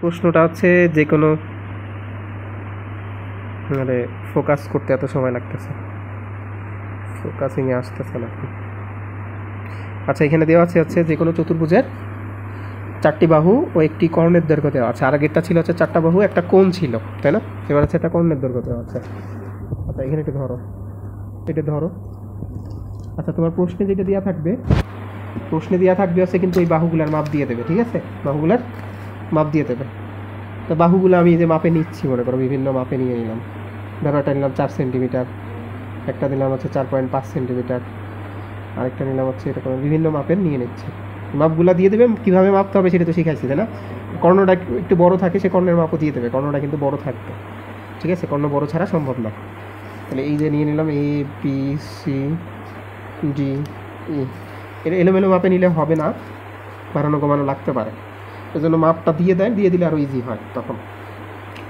প্রশ্নটা হচ্ছে যে কোনো মানে ফোকাস করতে এত সময় লাগতেছে, ফোকাসিংয়ে আসতেছে না। আচ্ছা, এখানে দেওয়া আছে হচ্ছে যে কোনো চতুর্ভুজের 4টি বাহু ও একটি কর্ণের দৈর্ঘ্য দেওয়া আছে। আর আগেরটা ছিল হচ্ছে 4টা বাহু একটা কোণ ছিল, তাই না? এবার হচ্ছে একটা কর্ণের দৈর্ঘ্য দেওয়া আছে। আচ্ছা, এখানে একটু ধরো, এটা ধরো। আচ্ছা, তোমার প্রশ্নে যেটা দেওয়া থাকবে, প্রশ্নে দেওয়া থাকবে হচ্ছে কিন্তু এই বাহুগুলার মাপ দিয়ে দেবে, ঠিক আছে? বাহুগুলার মাপ দিয়ে দেবে। তো বাহুগুলো আমি যে মাপে নিচ্ছি, মনে করো বিভিন্ন মাপে নিয়ে নিলাম। ধরো একটা নিলাম 4 সেন্টিমিটার, একটা নিলাম হচ্ছে 4.5 সেন্টিমিটার, আরেকটা নিলাম হচ্ছে এরকম বিভিন্ন মাপের নিয়ে নিচ্ছি। মাপগুলো দিয়ে দেবে, কীভাবে মাপতে হবে সেটা তো শিখাইছি, তাই না? কর্ণটা একটু বড় থাকে, সে কর্ণের মাপও দিয়ে দেবে, কর্ণটা কিন্তু বড় থাকবে, ঠিক আছে? কর্ণ বড় ছাড়া সম্ভব না। তাহলে এই যে নিয়ে নিলাম A B C D E, এটা এলোমেলো মাপে নিলে হবে না, বাড়ানো কমানো লাগতে পারে। ওই জন্য মাপটা দিয়ে দেয়, দিয়ে দিলে আরও ইজি হয়। তখন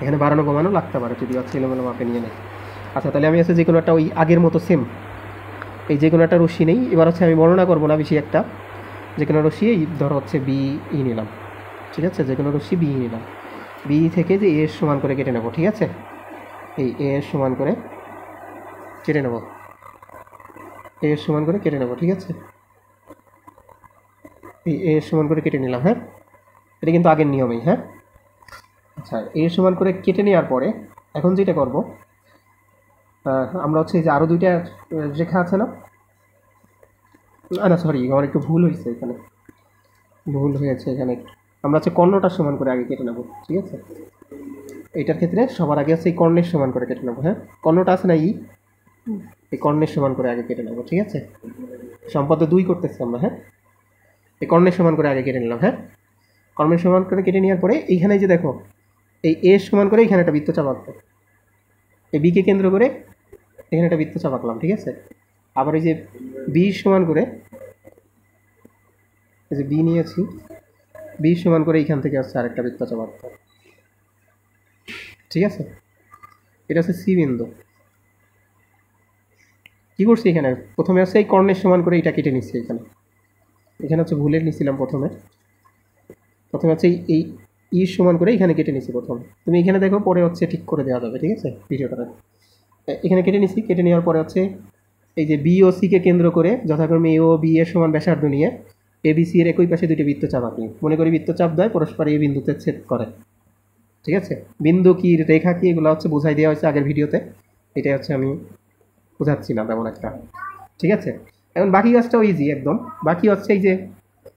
এখানে বাড়ানো কমানো লাগতে পারে যদি হচ্ছে এলোমেলো মাপে নিয়ে নেয়। আচ্ছা, তাহলে আমি হচ্ছে যে কোনো একটা ওই আগের মতো সেম এই যে কোনো একটা রশ্মি নেই। এবার হচ্ছে আমি বর্ণনা করবো না বেশি, একটা যে কোনো রশ্মি এই ধরো হচ্ছে বি ই নিলাম, ঠিক আছে? যে কোনো রশ্মি বি নিলাম, বি থেকে যে এর সমান করে কেটে নেব, ঠিক আছে? এই এর সমান করে কেটে নেব, এর সমান করে কেটে নেব, ঠিক আছে? এই এর সমান করে কেটে নিলাম, হ্যাঁ? এটা কিন্তু আগের নিয়মেই, হ্যাঁ? আচ্ছা, এর সমান করে কেটে নেওয়ার পরে এখন যেটা করব, আমরা হচ্ছে যে আরও দুইটা রেখা আছে না, না সরি, আমার একটু ভুল হয়েছে এখানে, ভুল হয়েছে এখানে। আমরা হচ্ছে কর্ণটা সমান করে আগে কেটে নেব, ঠিক আছে? এইটার ক্ষেত্রে সবার আগে হচ্ছে এই কর্ণের সমান করে কেটে নেব, হ্যাঁ? কর্ণটা আছে না, এই কর্ণের সমান করে আগে কেটে নেব, ঠিক আছে? সম্পদ 2 করতেছি আমরা, হ্যাঁ? এই কর্ণের সমান করে আগে কেটে নিলাম, হ্যাঁ? কর্ণের সমান করে কেটে নেওয়ার পরে এইখানে যে দেখো এই এ সমান করে এখানে একটা বৃত্তচাপ আঁকবো, এই বিকে কেন্দ্র করে এখানে একটা বৃত্তচাপ আঁকলাম, ঠিক আছে? আবার এই যে বি সমান করে, এই যে বি নিয়েছি, বি সমান করে এইখান থেকে হচ্ছে আরেকটা বৃত্তচাপ আঁকতে, ঠিক আছে? এটা হচ্ছে সি বিন্দু। কী করছি এখানে, প্রথমে হচ্ছে এই কর্ণের সমান করে এটা কেটে নিচ্ছি। এখানে হচ্ছে ভুলে নিচ্ছিলাম, প্রথমে হচ্ছে এই ই সমান করে এখানে কেটে নিচ্ছি প্রথম। তুমি এখানে দেখো, পরে হচ্ছে ঠিক করে দেওয়া যাবে, ঠিক আছে? ভিডিওটা এখানে কেটে নিচ্ছি। কেটে নেওয়ার পরে হচ্ছে এই যে বি ও সিকে কেন্দ্র করে যথাক্রমে এ ও বি এর সমান ব্যাসার্ধ নিয়ে এ বি সি এর একই পাশে দুটি বৃত্তচাপ আঁকি। মনে করি বৃত্তচাপ দ্বয় পরস্পর এই বিন্দুতে ছেদ করে, ঠিক আছে? বিন্দু কি রেখা কি এগুলো হচ্ছে বোঝাই দেওয়া হয়েছে আগের ভিডিওতে, এটা হচ্ছে আমি বোঝাচ্ছি না তেমন একটা, ঠিক আছে? এখন বাকি কাজটাও ইজি একদম। বাকি হচ্ছে এই যে